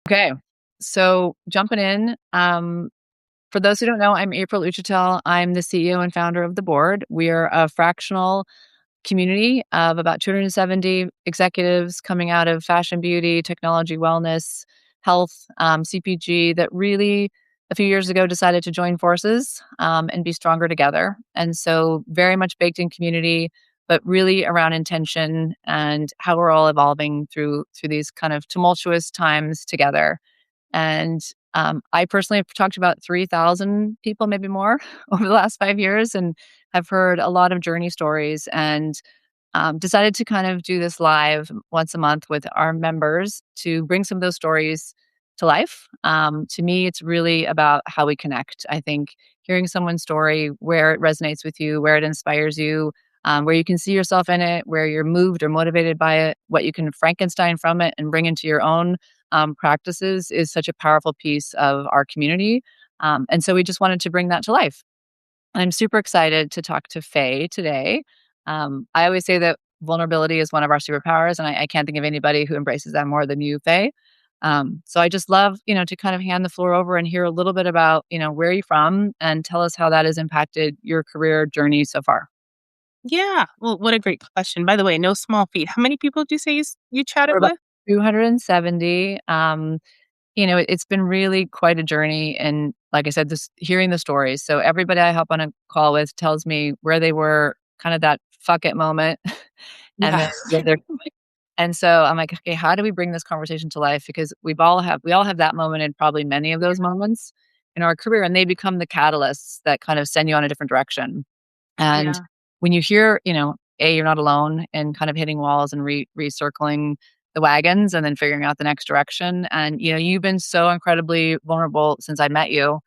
Okay. So jumping in, for those who don't know, I'm April Uchitel. I'm the CEO and founder of The Board. We are a fractional community of about 270 executives coming out of fashion, beauty, technology, wellness, health, CPG that really a few years ago decided to join forces and be stronger together. And so very much baked in community, but really around intention and how we're all evolving through these kind of tumultuous times together. And I personally have talked to about 3,000 people, maybe more, over the last 5 years, and have heard a lot of journey stories and decided to kind of do this live once a month with our members to bring some of those stories to life. To me, it's really about how we connect. I think hearing someone's story, where it resonates with you, where it inspires you, where you can see yourself in it, where you're moved or motivated by it, what you can Frankenstein from it and bring into your own practices is such a powerful piece of our community. And so we just wanted to bring that to life. I'm super excited to talk to Faye today. I always say that vulnerability is one of our superpowers, and I can't think of anybody who embraces that more than you, Faye. So I just love, to kind of hand the floor over and hear a little bit about, where you're from and tell us how that has impacted your career journey so far. Yeah. Well, what a great question. By the way, no small feat. How many people do you say you chatted We're about with? 270. It's been really quite a journey. And like I said, this hearing the stories. So everybody I hop on a call with tells me where they were, kind of that fuck it moment. And then Yeah. and so I'm like, okay, how do we bring this conversation to life? Because we all have that moment and probably many of those moments in our career, and they become the catalysts that kind of send you on a different direction. And Yeah. when you hear, you're not alone and kind of hitting walls and recircling the wagons and then figuring out the next direction. And, you've been so incredibly vulnerable since I met you,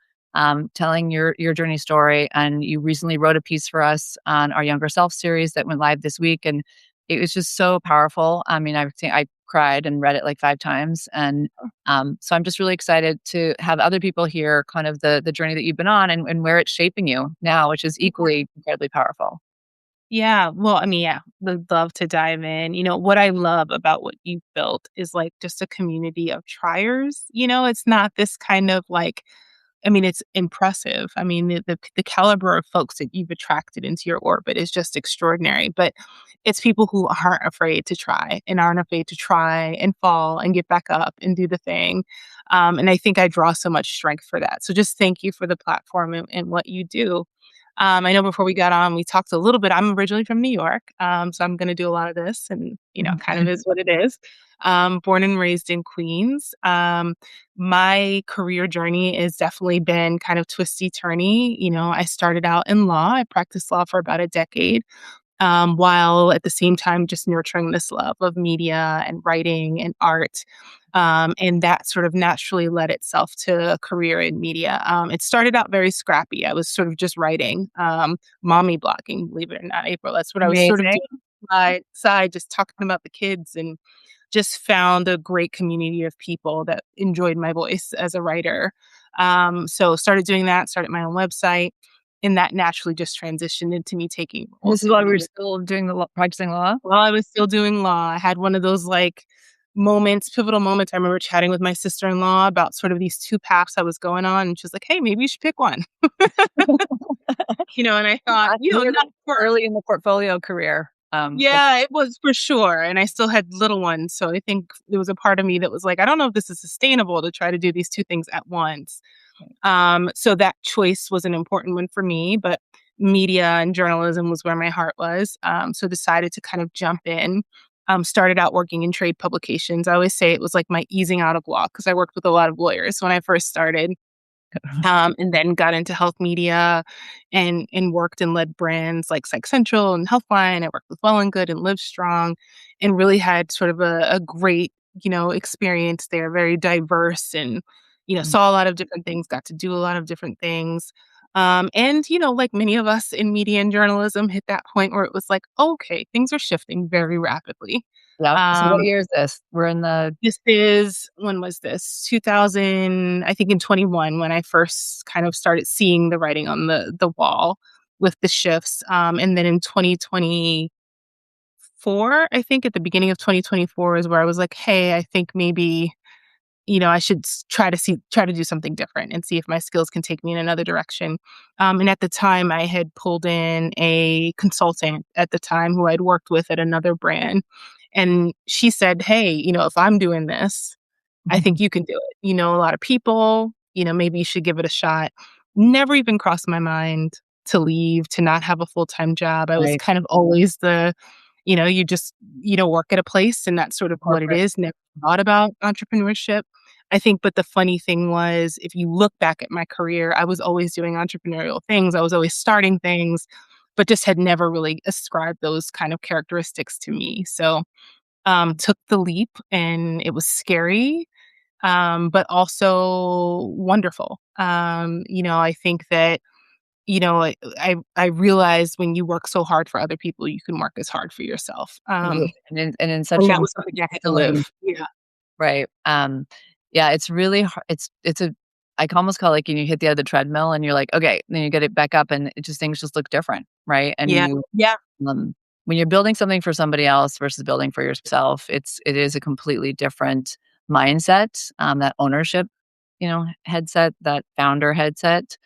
telling your journey story. And you recently wrote a piece for us on our Younger Self series that went live this week. And it was just so powerful. I mean, I cried and read it like 5 times. And so I'm just really excited to have other people hear kind of the journey that you've been on and where it's shaping you now, which is equally incredibly powerful. Yeah. Well, I mean, yeah, would love to dive in. What I love about what you've built is like just a community of triers. It's not this kind of like, I mean, it's impressive. I mean, the caliber of folks that you've attracted into your orbit is just extraordinary. But it's people who aren't afraid to try and aren't afraid to try and fall and get back up and do the thing. And I think I draw so much strength for that. So just thank you for the platform and what you do. I know before we got on, we talked a little bit. I'm originally from New York, so I'm going to do a lot of this, and kind of is what it is. Born and raised in Queens. My career journey has definitely been kind of twisty turny. I started out in law. I practiced law for about a decade, while at the same time just nurturing this love of media and writing and art. And that sort of naturally led itself to a career in media. It started out very scrappy. I was sort of just writing, mommy blogging, believe it or not, April. That's what I was sort of Amazing. doing on the side, just talking about the kids, and just found a great community of people that enjoyed my voice as a writer. So started doing that, started my own website, and that naturally just transitioned into me taking This roles is in why we're media. still doing practicing law. While I was still doing law, I had one of those like moments, pivotal moments. I remember chatting with my sister-in-law about sort of these two paths I was going on. And she was like, hey, maybe you should pick one. And I thought, You're not for, early in the portfolio career. But yeah, it was for sure. And I still had little ones. So I think there was a part of me that was like, I don't know if this is sustainable to try to do these two things at once. So that choice was an important one for me, but media and journalism was where my heart was. So decided to kind of jump in. Started out working in trade publications. I always say it was like my easing out of law because I worked with a lot of lawyers when I first started. And then got into health media and worked and led brands like Psych Central and Healthline. I worked with Well and Good and Live Strong, and really had sort of a great experience there. Very diverse, and saw a lot of different things. Got to do a lot of different things. And like many of us in media and journalism, hit that point where it was like, okay, things are shifting very rapidly. yeah. So what Um, year is this? We're in the this is, when was this? 2000, I think in 21, when I first kind of started seeing the writing on the wall with the shifts. And then in 2024, I think at the beginning of 2024 is where I was like, hey, I think maybe, I should try to do something different and see if my skills can take me in another direction. And at the time, I had pulled in a consultant at the time who I'd worked with at another brand. And she said, "Hey, if I'm doing this, I think you can do it. You know a lot of people, maybe you should give it a shot." Never even crossed my mind to leave, to not have a full-time job. I was Right. kind of always you just, work at a place and that's sort of what it Corporate. is. Never thought about entrepreneurship. I think, but the funny thing was, if you look back at my career, I was always doing entrepreneurial things. I was always starting things, but just had never really ascribed those kind of characteristics to me. So, took the leap and it was scary, but also wonderful. I think that, I realized when you work so hard for other people, you can work as hard for yourself. Absolutely. And in such And a that unique was something I had to time. live. Yeah. Right. Yeah, it's really hard. It's a I can almost call it like, you hit the other treadmill and you're like, "Okay," then you get it back up and it just things just look different, right? And Yeah. Yeah. um, when you're building something for somebody else versus building for yourself, it is a completely different mindset, that ownership, headset, that founder headset.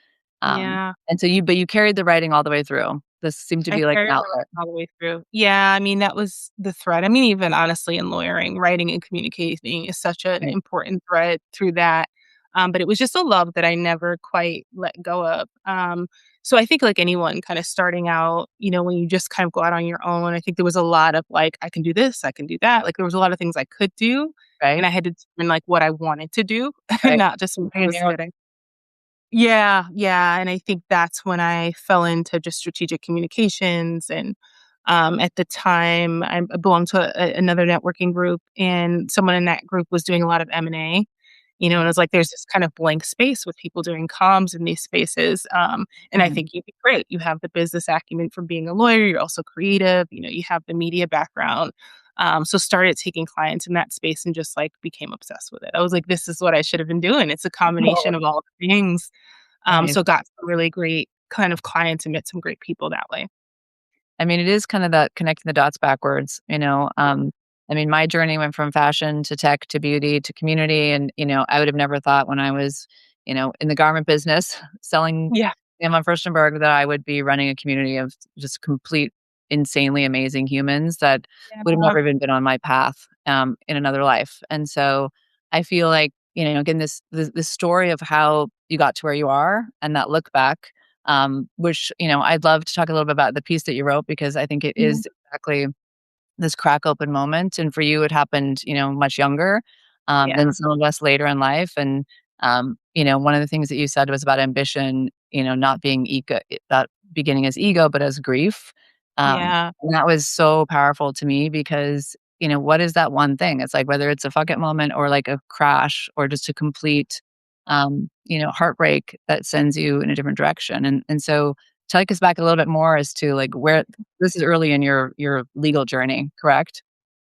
Yeah. And so you carried the writing all the way through. This seemed to I be like an carried outlet. all the way through. Yeah, I mean, that was the thread. I mean, even honestly in lawyering, writing and communicating is such an Right. important thread through that. But it was just a love that I never quite let go of. So I think like anyone kind of starting out, when you just kind of go out on your own, I think there was a lot of like, I can do this, I can do that. Like there was a lot of things I could do. And Right? I had to determine like what I wanted to do, Right. not just what Very was narrow. fitting. Yeah, yeah, and I think that's when I fell into just strategic communications, and, at the time, I belonged to another networking group, and someone in that group was doing a lot of M&A, and it was like there's this kind of blank space with people doing comms in these spaces, and I Mhm. think you'd be great. You have the business acumen from being a lawyer, you're also creative, you have the media background, so started taking clients in that space and just, like, became obsessed with it. I was like, "This is what I should have been doing." It's a combination Oh, of all the things. nice. So got some really great kind of clients and met some great people that way. I mean, it is kind of that connecting the dots backwards, I mean, my journey went from fashion to tech to beauty to community, and, I would have never thought when I was, in the garment business selling Yeah. on Furstenberg that I would be running a community of just complete, insanely amazing humans that would have Yeah. never even been on my path, in another life. And so I feel like, again, this story of how you got to where you are and that look back, which, I'd love to talk a little bit about the piece that you wrote because I think it Mhm. is exactly this crack open moment. And for you, it happened, much younger, Yeah. than some of us later in life. And, one of the things that you said was about ambition, not being ego, not beginning as ego, but as grief. Yeah. And that was so powerful to me because, what is that one thing? It's like whether it's a fuck it moment or like a crash or just a complete, heartbreak that sends you in a different direction. And so take us back a little bit more as to like where this is early in your legal journey, correct?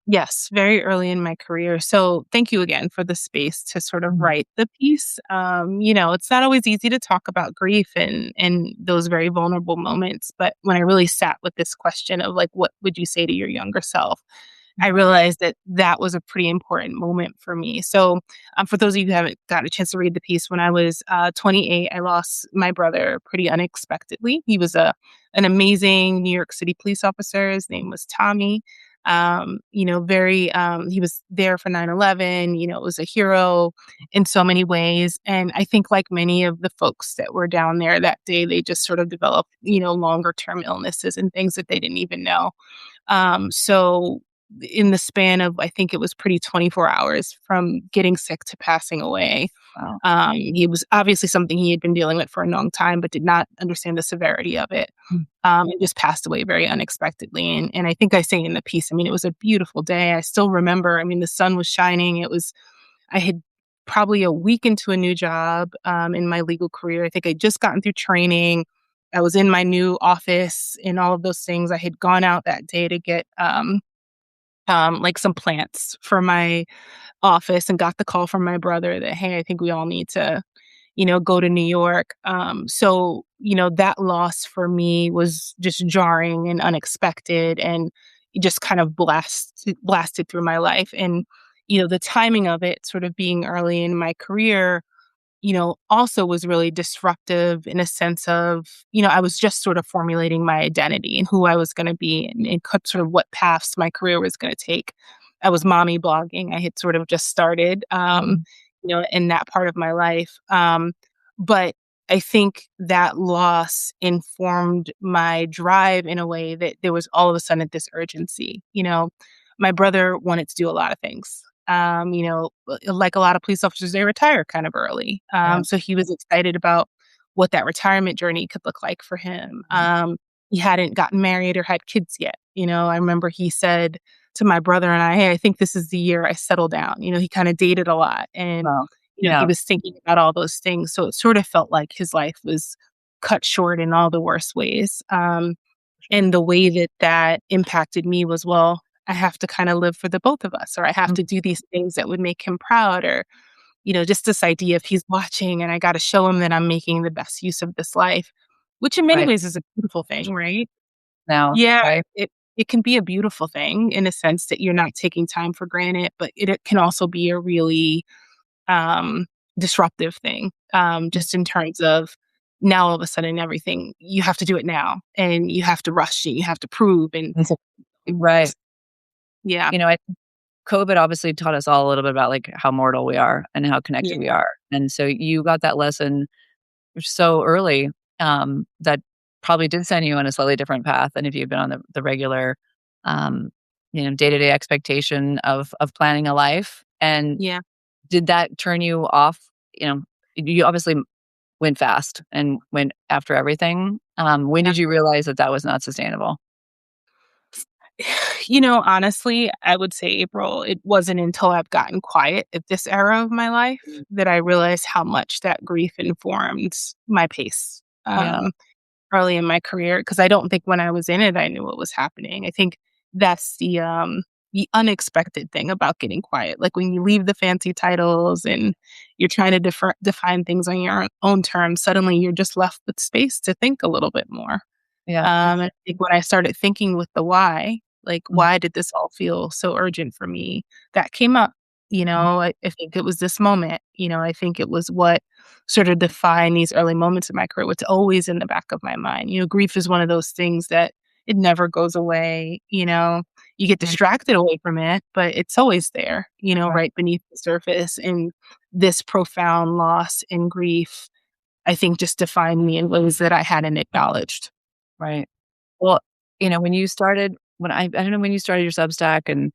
Yes, very early in my career. So thank you again for the space to sort of Mhm. write the piece. It's not always easy to talk about grief and those very vulnerable moments. But when I really sat with this question of like, what would you say to your younger self? I Mhm. realized that that was a pretty important moment for me. So, for those of you who haven't got a chance to read the piece, when I was 28, I lost my brother pretty unexpectedly. He was an amazing New York City police officer. His name was Tommy. He was there for 9/11. It was a hero in so many ways. And I think, like many of the folks that were down there that day, they just sort of developed, longer term illnesses and things that they didn't even know. So in the span of, I think it was pretty 24 hours from getting sick to passing away. Wow. He was obviously something he had been dealing with for a long time, but did not understand the severity of it. Mm. And just passed away very unexpectedly. And I think I say in the piece, I mean, it was a beautiful day. I still remember, I mean, the sun was shining. I had probably a week into a new job in my legal career. I think I'd just gotten through training. I was in my new office and all of those things. I had gone out that day to get like some plants for my office and got the call from my brother that, hey, I think we all need to, go to New York. So, that loss for me was just jarring and unexpected and it just kind of blasted through my life. And, the timing of it sort of being early in my career, also was really disruptive in a sense of, I was just sort of formulating my identity and who I was going to be and sort of what paths my career was going to take. I was mommy blogging. I had sort of just started, Mhm. in that part of my life. But I think that loss informed my drive in a way that there was all of a sudden this urgency. My brother wanted to do a lot of things. Like a lot of police officers, they retire kind of early. Yeah. So he was excited about what that retirement journey could look like for him. Mhm. He hadn't gotten married or had kids yet. I remember he said to my brother and I, "Hey, I think this is the year I settle down." He kind of dated a lot and, Well, he yeah. was thinking about all those things. So it sort of felt like his life was cut short in all the worst ways. Sure. And the way that that impacted me was, well, I have to kinda live for the both of us, or I have Mm, to do these things that would make him proud, or, just this idea if he's watching and I gotta show him that I'm making the best use of this life, which in many right ways is a beautiful thing, right? now, Yeah, right? it can be a beautiful thing in a sense that you're not taking time for granted, but it can also be a really, um, disruptive thing, Mm, just in terms of now all of a sudden everything you have to do it now, and you have to rush, and you have to prove, and and so right. yeah. I think COVID obviously taught us all a little bit about, like, how mortal we are and how connected we Yeah. are, and so you got that lesson so early, that probably did send you on a slightly different path than if you'd been on the regular, um, day-to-day expectation of planning a life, and Yeah. did that turn you off? You know, you obviously went fast and went after everything. When Yeah. did you realize that that was not sustainable? Honestly, I would say April, it wasn't until I've gotten quiet at this era of my life Mm. that I realized how much that grief informed my pace, Yeah, early in my career. Because I don't think when I was in it, I knew what was happening. I think that's the unexpected thing about getting quiet. Like, when you leave the fancy titles and you're trying to define things on your own terms, suddenly you're just left with space to think a little bit more. yeah, And I think when I started thinking with the why, like, mm, why did this all feel so urgent for me? That came up. mm, I think it was this moment. I think it was what sort of defined these early moments of my career. What's always in the back of my mind. Grief is one of those things that it never goes away. You get mm, distracted away from it, but it's always there, right, right beneath the surface. And this profound loss and grief, I think, just defined me in ways that I hadn't acknowledged. right. Well, when I don't know when you started your Substack and,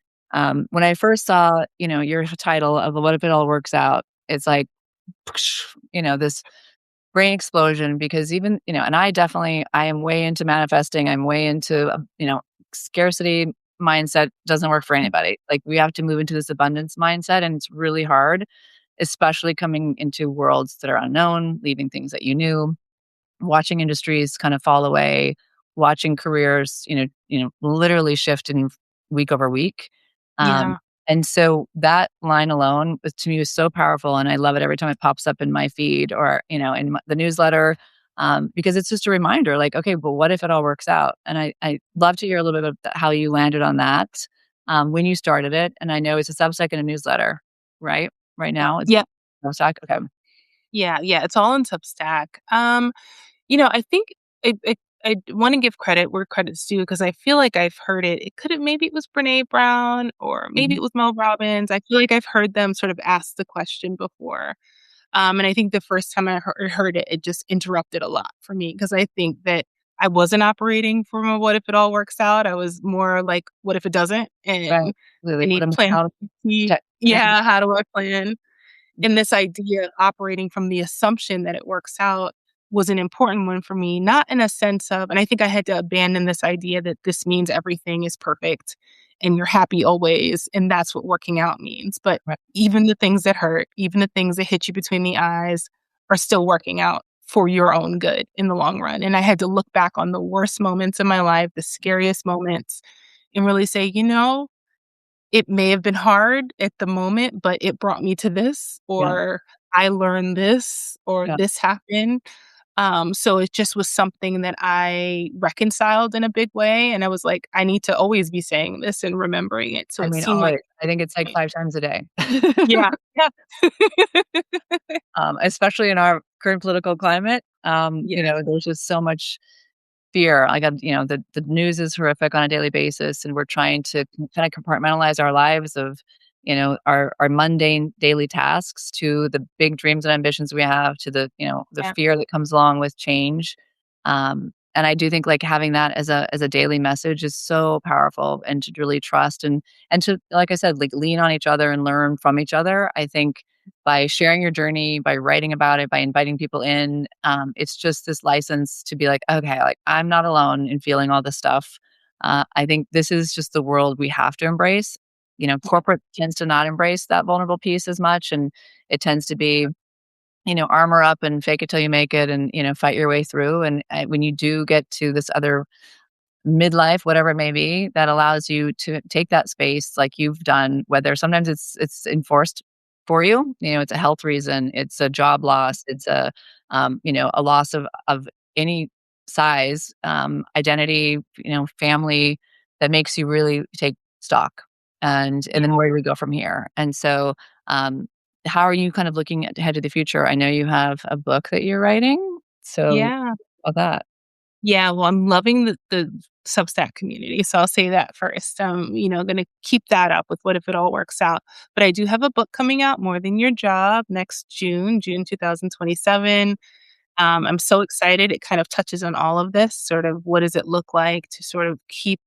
when I first saw, your title of the "What If It All Works Out," it's like, this brain explosion because and I am way into manifesting, I'm way into, scarcity mindset doesn't work for anybody. Like, we have to move into this abundance mindset, and it's really hard, especially coming into worlds that are unknown, leaving things that you knew, watching industries kind of fall away, watching careers, literally shift in week over week. Um, Yeah. and so that line alone to me was so powerful, and I love it every time it pops up in my feed or in the newsletter, because it's just a reminder, like, okay, but what if it all works out? And I love to hear a little bit about how you landed on that, when you started it. And I know it's a Substack and a newsletter, right? Right now, it's Yeah. Substack. Okay. Yeah, yeah, it's all in Substack. I think I wanna give credit where credit's due because I feel like I've heard it. It could've maybe it was Brené Brown or maybe Mhm. it was Mel Robbins. I feel like I've heard them sort of ask the question before. And I think the first time I heard it, it just interrupted a lot for me because I think that I wasn't operating from a what if it all works out. I was more like, what if it doesn't? Right. And I Really, what need am plan how B. to change. Yeah, how do I plan? And this idea of operating from the assumption that it works out was an important one for me, not in a sense of, and I think I had to abandon this idea that this means everything is perfect and you're happy always, and that's what working out means. But Right. even the things that hurt, even the things that hit you between the eyes are still working out for your own good in the long run. And I had to look back on the worst moments in my life, the scariest moments, and really say, it may have been hard at the moment, but it brought me to this, Yeah. or I learned this, or Yeah. this happened. So it just was something that I reconciled in a big way, and I was like, "I need to always be saying this and remembering it." So I it mean, seemed like always. I think it's like 5 times a day. yeah, yeah. Especially in our current political climate, Yeah, there's just so much fear. I got the news is horrific on a daily basis, and we're trying to kind of compartmentalize our lives of, our mundane daily tasks to the big dreams and ambitions we have to the yeah, fear that comes along with change. And I do think like having that as a daily message is so powerful and to really trust and to, like I said, like lean on each other and learn from each other. I think by sharing your journey, by writing about it, by inviting people in. It's just this license to be like, okay, like I'm not alone in feeling all this stuff. I think this is just the world we have to embrace. Corporate tends to not embrace that vulnerable piece as much, and it tends to be, armor up and fake it till you make it, and fight your way through. And when you do get to this other midlife, whatever it may be, that allows you to take that space like you've done, whether sometimes it's enforced for you, it's a health reason, it's a job loss, it's a loss of any size, identity, family that makes you really take stock. And then yeah, where do we go from here? And so how are you kind of looking ahead to the future? I know you have a book that you're writing. So yeah. about that. Yeah, well, I'm loving the Substack community, so I'll say that first. Gonna keep that up with What If It All Works Out. But I do have a book coming out, More Than Your Job, next June 2027. I'm so excited. It kind of touches on all of this, sort of what does it look like to sort of keep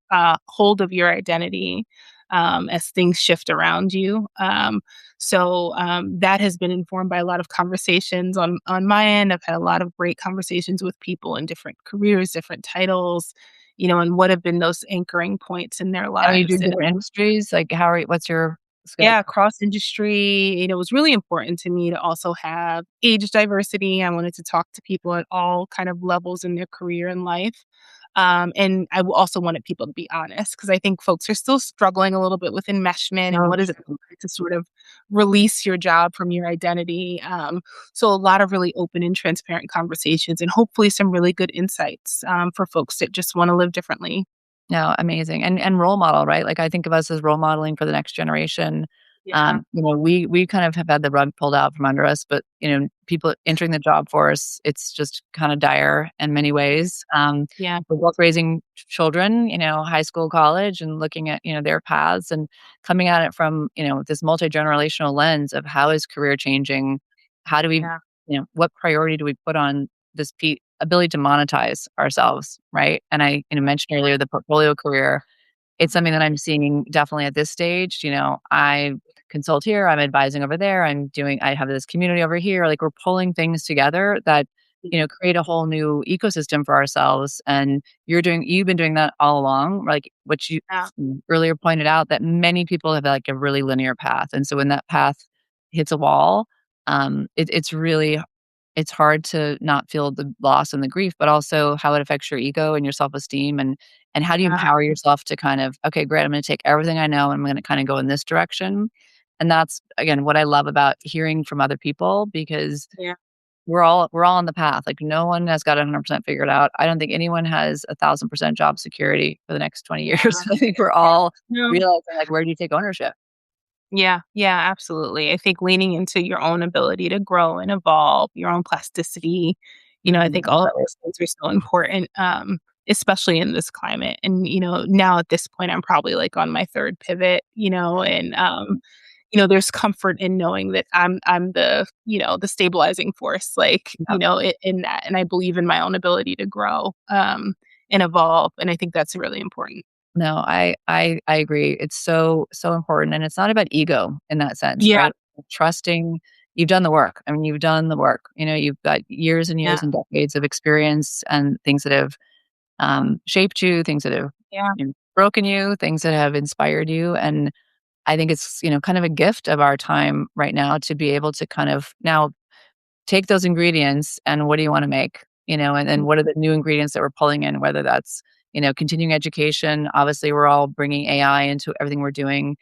hold of your identity as things shift around you. That has been informed by a lot of conversations on my end. I've had a lot of great conversations with people in different careers, different titles, and what have been those anchoring points in their And are you lives. doing And different industries? Like, what's your schedule? yeah, cross industry. It was really important to me to also have age diversity. I wanted to talk to people at all kind of levels in their career and life. And also wanted people to be honest because I think folks are still struggling a little bit with enmeshment and Oh, what does it look like to sort of release your job from your identity. So a lot of really open and transparent conversations and hopefully some really good insights for folks that just want to live differently. no, amazing. And role model, right? Like, I think of us as role modeling for the next generation. Yeah, We kind of have had the rug pulled out from under us, but, people entering the job force, it's just kind of dire in many ways. yeah, We're both raising children, high school, college, and looking at, their paths and coming at it from, this multi-generational lens of how is career changing? How do we, yeah, what priority do we put on this ability to monetize ourselves, right? And I, mentioned earlier the portfolio career. It's something that I'm seeing definitely at this stage. I consult here, I'm advising over there, I have this community over here. Like we're pulling things together that, create a whole new ecosystem for ourselves. And you've been doing that all along, like what you yeah. earlier pointed out, that many people have like a really linear path. And so when that path hits a wall, it's hard to not feel the loss and the grief, but also how it affects your ego and your self-esteem and how do you Yeah, empower yourself to kind of, okay, great, I'm going to take everything I know and I'm going to kind of go in this direction. And that's again what I love about hearing from other people because yeah. we're all on the path. Like no one has got 100% figured out. I don't think anyone has 1,000% job security for the next 20 years. I think we're all No. realizing like where do you take ownership? Yeah, yeah, absolutely. I think leaning into your own ability to grow and evolve, your own plasticity, I think all of those things are so important, especially in this climate. And, now at this point, I'm probably like on my third pivot, and, there's comfort in knowing that I'm the stabilizing force, like, in that. And I believe in my own ability to grow, and evolve. And I think that's really important. No, I agree. It's so, so important, and it's not about ego in that sense, Yeah, right? Trusting you've done the work. I mean, you've done the work. You've got years and yeah, years and decades of experience and things that have, shaped you, things that have, yeah, broken you, things that have inspired you, and I think it's, kind of a gift of our time right now to be able to kind of now take those ingredients and what do you want to make, and then what are the new ingredients that we're pulling in, whether that's, continuing education. Obviously, we're all bringing AI into everything we're doing.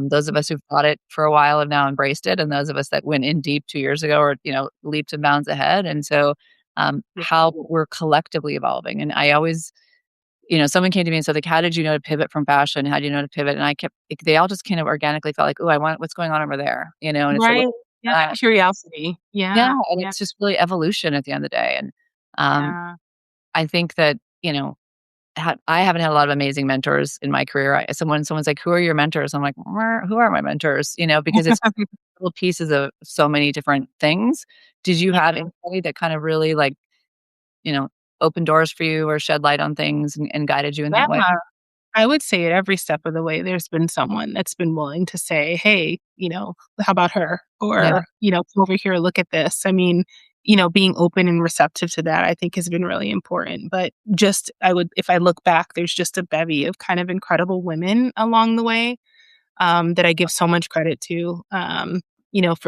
Those of us who've thought it for a while have now embraced it. And those of us that went in deep 2 years ago or, leaps and bounds ahead. And so Yeah. how we're collectively evolving. And I always, someone came to me and said, like, how did you know to pivot from fashion? How do you know to pivot? And I kept, like, they all just kind of organically felt like, oh, I want what's going on over there, and it's a Right. little, Yeah, curiosity. yeah, Yeah, and yeah, it's just really evolution at the end of the day. And um, yeah. I think that, I haven't had a lot of amazing mentors in my career. Someone's like, "Who are your mentors?" I'm like, Who are my mentors?" Because it's little pieces of so many different things. Did you have Yeah. anybody that kind of really, like, you know, opened doors for you or shed light on things and guided you in that way? Yeah. I would say at every step of the way, there's been someone that's been willing to say, "Hey, how about her?" Yeah, Or, "Come over here, look at this." I mean, being open and receptive to that, I think has been really important. But just, if I look back, there's just a bevy of kind of incredible women along the way, that I give so much credit to,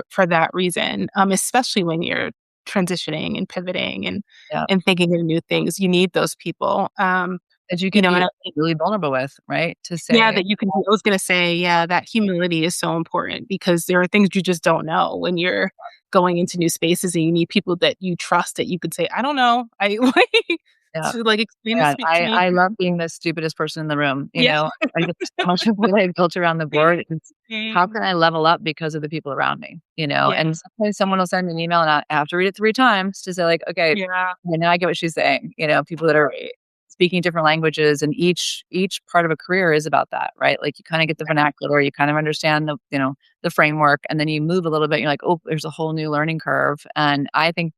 for that reason, especially when you're transitioning and pivoting yeah, and thinking of new things. You need those people. that you can And be I think, really vulnerable with, right? To yeah, say, that you can I was gonna say, yeah, that humility is so important because there are things you just don't know when you're going into new spaces and you need people that you trust that you could say, "I don't know. I like yeah. to, like, explain this Yeah, to me." I love being the stupidest person in the room, Yeah. I get so much of what I've built around the board is how Same. can I level up because of the people around me, Yeah. and sometimes someone will send me an email and I have to read it 3 times to say, like, "Okay, Yeah. now I get what she's saying," people that are Right. speaking different languages, and each part of a career is about that, right? Like, you kinda get the vernacular, you kind of understand the framework, and then you move a little bit, you're like, "Oh, there's a whole new learning curve," and I think,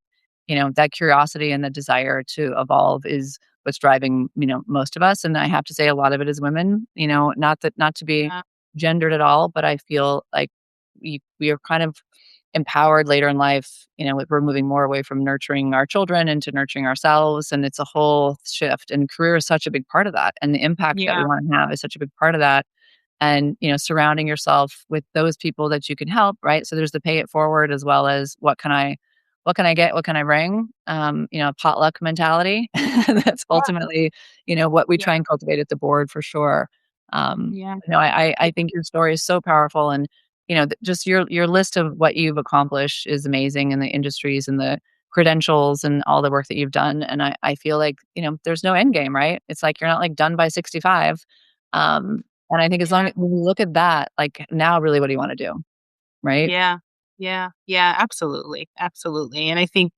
that curiosity and the desire to evolve is what's driving, most of us, and I have to say a lot of it is women, not to be Yeah. gendered at all, but I feel like we are kind of empowered later in life, we're moving more away from nurturing our children into nurturing ourselves, and it's a whole shift, and career is such a big part of that, and the impact that we Yeah. wanna have is such a big part of that, and, surrounding yourself with those people that you can help, right? So there's the pay it forward as well as what can I get? What can I bring? Potluck mentality. That's ultimately, what we Yeah. try and cultivate at the board for sure. Yeah. I think your story is so powerful, and just your list of what you've accomplished is amazing in the industries and the credentials and all the work that you've done. And I feel like there's no end game, right? It's like you're not like done by 65. Um, and I think as long Yeah. as when you look at that, like now, really, what do you want to do, right? Yeah. Yeah. Yeah. Absolutely. Absolutely. And I think,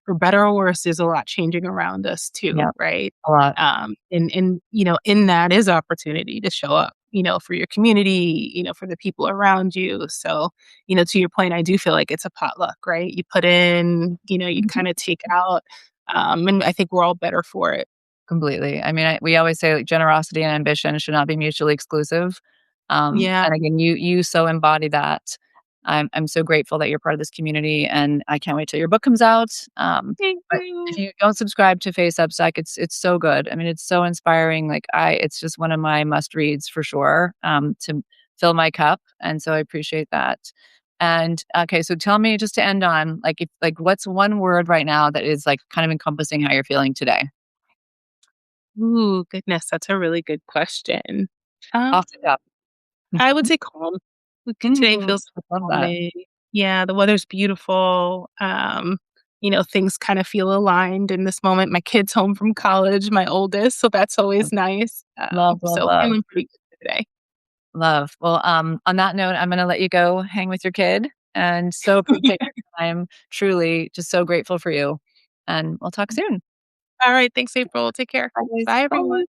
for better or worse, there's a lot changing around us too, Yeah, right? a lot. And in that is opportunity to show up, for your community, for the people around you. So, to your point, I do feel like it's a potluck, right? You put in, you kind of take out. And I think we're all better for it. Completely. I mean, we always say, like, generosity and ambition should not be mutually exclusive. Yeah. And again, you so embody that. I'm so grateful that you're part of this community, and I can't wait till your book comes out. Thank But if you. you don't subscribe to Faye Substack, it's so good. I mean, it's so inspiring. Like, it's just one of my must reads for sure. To fill my cup, and so I appreciate that. And okay, so tell me, just to end on, like, if like what's one word right now that is like kind of encompassing how you're feeling today? Ooh, goodness, that's a really good question. Um, Off the cuff. I would say calm. Today Mm, feels I love that. calming. Yeah, the weather's beautiful. Things kind of feel aligned in this moment. My kid's home from college, my oldest, so that's always nice. Love, love, So love, feeling pretty good today. love. Well, on that note, I'm gonna let you go hang with your kid, and so appreciate your time. Truly, just so grateful for you, and we'll talk soon. All right, thanks, April. Take care. Bye, guys. Bye, Bye. everyone.